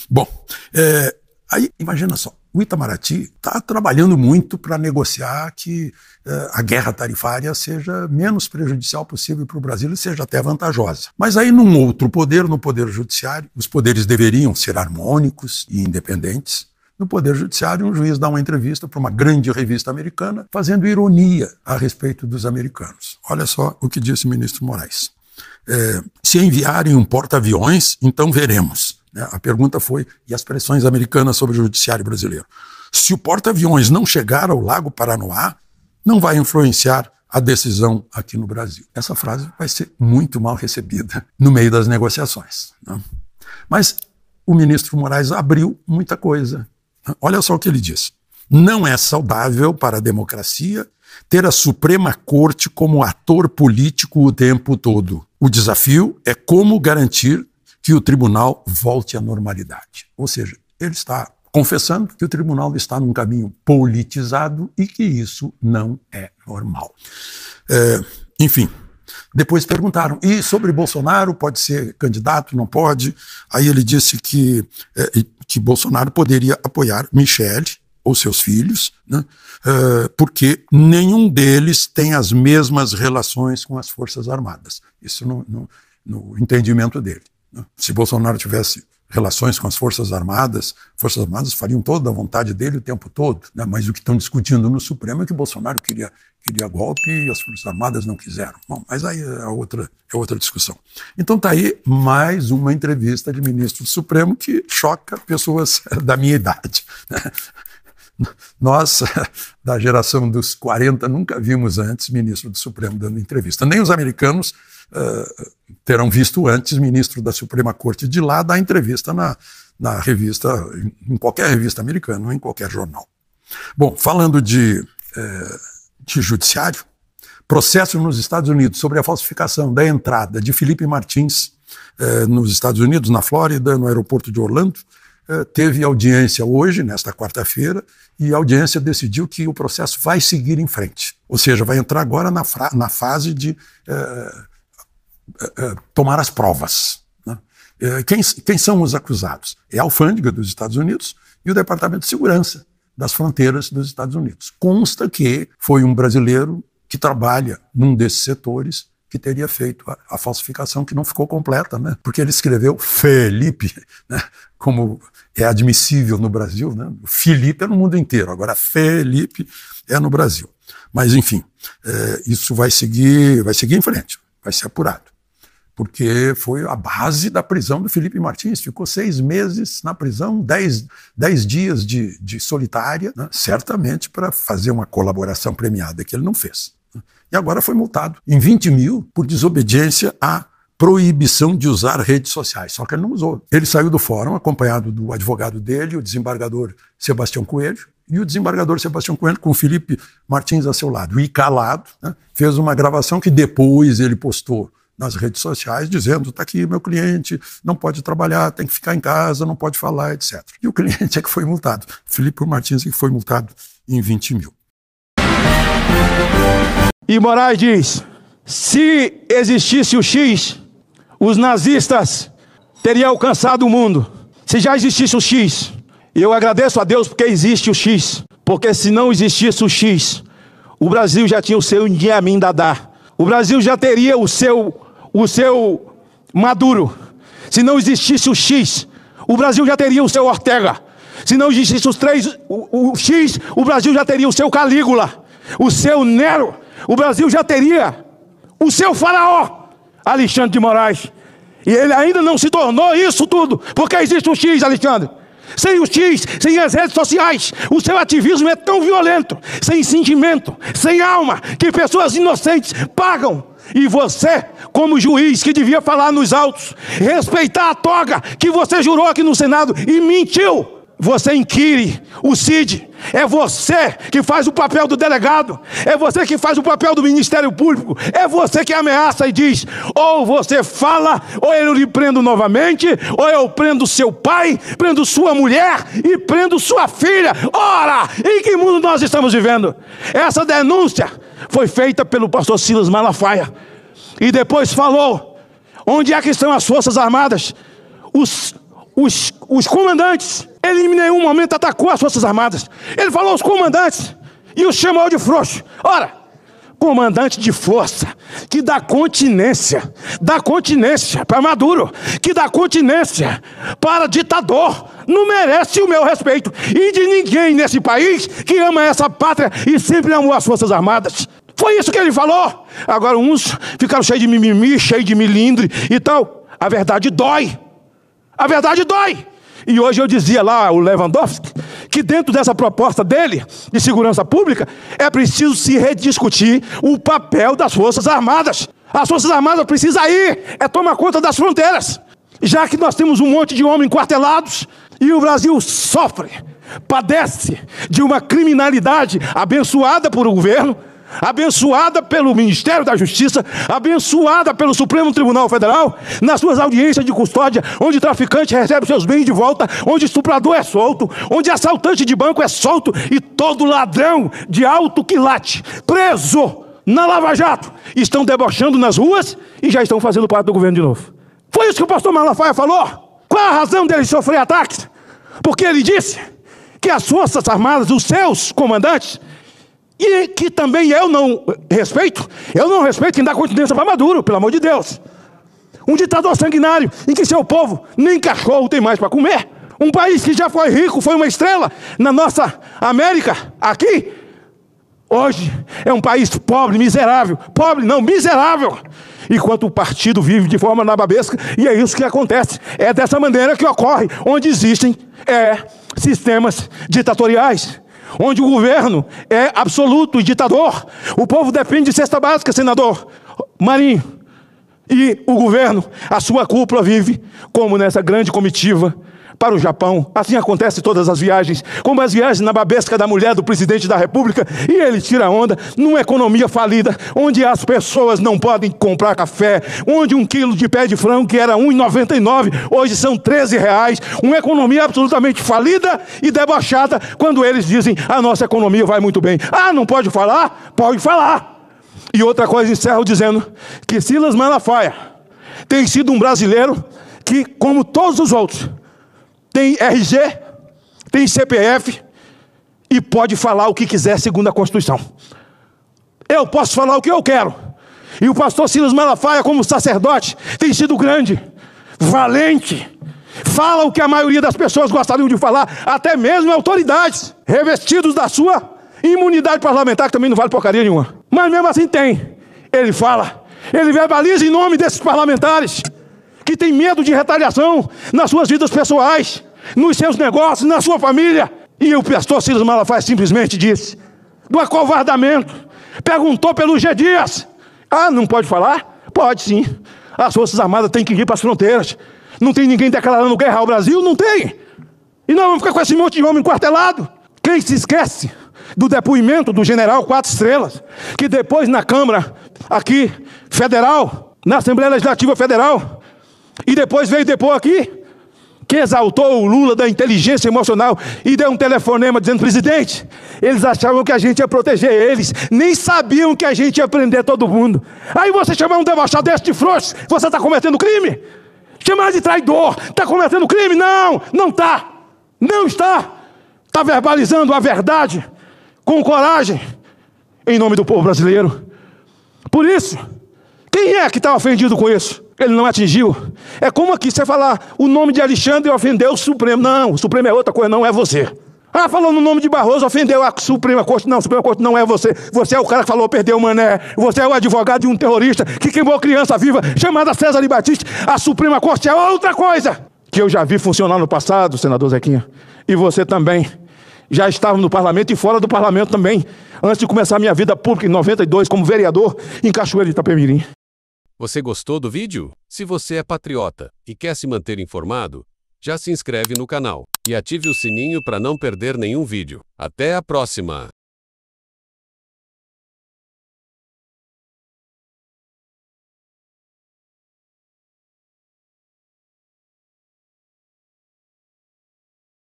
Bom, aí imagina só, o Itamaraty está trabalhando muito para negociar que a guerra tarifária seja menos prejudicial possível para o Brasil e seja até vantajosa. Mas aí num outro poder, no Poder Judiciário, os poderes deveriam ser harmônicos e independentes. No Poder Judiciário, um juiz dá uma entrevista para uma grande revista americana fazendo ironia a respeito dos americanos. Olha só o que disse o ministro Moraes. Se enviarem um porta-aviões, então veremos. A pergunta foi, e as pressões americanas sobre o judiciário brasileiro? Se o porta-aviões não chegar ao Lago Paranoá, não vai influenciar a decisão aqui no Brasil. Essa frase vai ser muito mal recebida no meio das negociações, né? Mas o ministro Moraes abriu muita coisa. Olha só o que ele disse. Não é saudável para a democracia ter a Suprema Corte como ator político o tempo todo. O desafio é como garantir que o tribunal volte à normalidade. Ou seja, ele está confessando que o tribunal está num caminho politizado e que isso não é normal. Enfim, depois perguntaram, e sobre Bolsonaro, pode ser candidato, não pode? Aí ele disse que Bolsonaro poderia apoiar Michele ou seus filhos, né, porque nenhum deles tem as mesmas relações com as Forças Armadas. Isso no entendimento dele. Se Bolsonaro tivesse relações com as Forças Armadas fariam toda a vontade dele o tempo todo, né? Mas o que estão discutindo no Supremo é que Bolsonaro queria golpe e as Forças Armadas não quiseram. Bom, mas aí é outra discussão. Então está aí mais uma entrevista de ministro do Supremo que choca pessoas da minha idade. Nós, da geração dos 40, nunca vimos antes ministro do Supremo dando entrevista. Nem os americanos terão visto antes ministro da Suprema Corte de lá dar entrevista na revista, em qualquer revista americana, ou em qualquer jornal. Bom, falando de judiciário, processo nos Estados Unidos sobre a falsificação da entrada de Felipe Martins nos Estados Unidos, na Flórida, no aeroporto de Orlando, teve audiência hoje, nesta quarta-feira, e a audiência decidiu que o processo vai seguir em frente. Ou seja, vai entrar agora na fase de tomar as provas, né? Quem são os acusados? É a alfândega dos Estados Unidos e o Departamento de Segurança das Fronteiras dos Estados Unidos. Consta que foi um brasileiro que trabalha num desses setores que teria feito a falsificação, que não ficou completa, né? Porque ele escreveu Felipe, né? Como é admissível no Brasil, né? Felipe é no mundo inteiro, agora Felipe é no Brasil. Mas, enfim, isso vai seguir em frente, vai ser apurado. Porque foi a base da prisão do Felipe Martins. Ficou 6 meses na prisão, 10 dias de solitária, né? Certamente para fazer uma colaboração premiada que ele não fez. E agora foi multado em 20 mil por desobediência à proibição de usar redes sociais. Só que ele não usou. Ele saiu do fórum acompanhado do advogado dele, o desembargador Sebastião Coelho, e o desembargador Sebastião Coelho com o Felipe Martins a seu lado. E calado, né? Fez uma gravação que depois ele postou nas redes sociais, dizendo, está aqui meu cliente, não pode trabalhar, tem que ficar em casa, não pode falar, etc. E o cliente é que foi multado. Felipe Martins é que foi multado em 20 mil. E Moraes diz, se existisse o X, os nazistas teriam alcançado o mundo. Se já existisse o X, eu agradeço a Deus porque existe o X. Porque se não existisse o X, o Brasil já tinha o seu Idi Amin Dada. O Brasil já teria o seu Maduro. Se não existisse o X, o Brasil já teria o seu Ortega. Se não existisse o X, o Brasil já teria o seu Calígula, o seu Nero. O Brasil já teria o seu faraó, Alexandre de Moraes. E ele ainda não se tornou isso tudo, porque existe o X, Alexandre. Sem o X, sem as redes sociais, o seu ativismo é tão violento, sem sentimento, sem alma, que pessoas inocentes pagam. E você, como juiz que devia falar nos autos, respeitar a toga que você jurou aqui no Senado e mentiu, você inquire o Cid. É você que faz o papel do delegado, é você que faz o papel do Ministério Público, é você que ameaça e diz, ou você fala, ou eu lhe prendo novamente, ou eu prendo seu pai, prendo sua mulher e prendo sua filha. Ora, em que mundo nós estamos vivendo? Essa denúncia foi feita pelo pastor Silas Malafaia, e depois falou, onde é que estão as Forças Armadas? os comandantes. Ele em nenhum momento atacou as Forças Armadas. Ele falou os comandantes e os chamou de frouxo. Ora, comandante de força que dá continência para Maduro, que dá continência para ditador, não merece o meu respeito e de ninguém nesse país que ama essa pátria e sempre amou as Forças Armadas. Foi isso que ele falou. Agora uns ficaram cheios de mimimi, cheios de milindre e tal. A verdade dói. A verdade dói. E hoje eu dizia lá, o Lewandowski, que dentro dessa proposta dele, de segurança pública, é preciso se rediscutir o papel das Forças Armadas. As Forças Armadas precisam tomar conta das fronteiras. Já que nós temos um monte de homens enquartelados e o Brasil sofre, padece de uma criminalidade abençoada por o governo, abençoada pelo Ministério da Justiça, abençoada pelo Supremo Tribunal Federal, nas suas audiências de custódia, onde traficante recebe seus bens de volta, onde estuprador é solto, onde assaltante de banco é solto e todo ladrão de alto quilate, preso na Lava Jato, estão debochando nas ruas e já estão fazendo parte do governo de novo. Foi isso que o pastor Malafaia falou. Qual a razão dele sofrer ataques? Porque ele disse que as Forças Armadas, os seus comandantes, e que também eu não respeito quem dá continência para Maduro, pelo amor de Deus. Um ditador sanguinário, em que seu povo nem cachorro tem mais para comer. Um país que já foi rico, foi uma estrela na nossa América, aqui, hoje é um país pobre, miserável. Pobre não, miserável. Enquanto o partido vive de forma nababesca, e é isso que acontece. É dessa maneira que ocorre, onde existem sistemas ditatoriais, onde o governo é absoluto e ditador. O povo depende de cesta básica, senador Marinho. E o governo, a sua cúpula vive como nessa grande comitiva para o Japão. Assim acontece todas as viagens, como as viagens na babesca da mulher do presidente da República, e ele tira onda numa economia falida, onde as pessoas não podem comprar café, onde um quilo de pé de frango, que era R$ 1,99, hoje são R$ 13. Uma economia absolutamente falida e debochada, quando eles dizem, a nossa economia vai muito bem. Ah, não pode falar? Pode falar. E outra coisa, encerro dizendo que Silas Malafaia tem sido um brasileiro que, como todos os outros, tem RG, tem CPF e pode falar o que quiser segundo a Constituição. Eu posso falar o que eu quero. E o pastor Silas Malafaia, como sacerdote, tem sido grande, valente, fala o que a maioria das pessoas gostariam de falar, até mesmo autoridades, revestidos da sua imunidade parlamentar, que também não vale porcaria nenhuma. Mas mesmo assim tem. Ele fala, ele verbaliza em nome desses parlamentares que tem medo de retaliação nas suas vidas pessoais, nos seus negócios, na sua família. E o pastor Silas Malafaia simplesmente disse, do acovardamento, perguntou pelo G. Dias. Ah, não pode falar? Pode sim. As Forças Armadas têm que ir para as fronteiras. Não tem ninguém declarando guerra ao Brasil? Não tem. E nós vamos ficar com esse monte de homem enquartelado. Quem se esquece do depoimento do general 4 estrelas, que depois na Câmara, aqui, federal, na Assembleia Legislativa Federal, e depois veio depor aqui, que exaltou o Lula da inteligência emocional e deu um telefonema dizendo, presidente, eles achavam que a gente ia proteger eles, nem sabiam que a gente ia prender todo mundo. Aí você chamar um debochado desse de frouxo, você está cometendo crime? Chamar de traidor, está cometendo crime? Não, não está. Não está. Está verbalizando a verdade com coragem em nome do povo brasileiro. Por isso, quem é que está ofendido com isso? Ele não atingiu. É como aqui você falar o nome de Alexandre e ofendeu o Supremo. Não, o Supremo é outra coisa, não é você. Ah, falou no nome de Barroso, ofendeu a Suprema Corte. Não, a Suprema Corte não é você. Você é o cara que falou perdeu o Mané. Você é o advogado de um terrorista que queimou criança viva, chamada César e Batiste. A Suprema Corte é outra coisa. Que eu já vi funcionar no passado, senador Zequinha. E você também. Já estava no parlamento e fora do parlamento também. Antes de começar a minha vida pública em 92 como vereador em Cachoeira de Itapemirim. Você gostou do vídeo? Se você é patriota e quer se manter informado, já se inscreve no canal e ative o sininho para não perder nenhum vídeo. Até a próxima!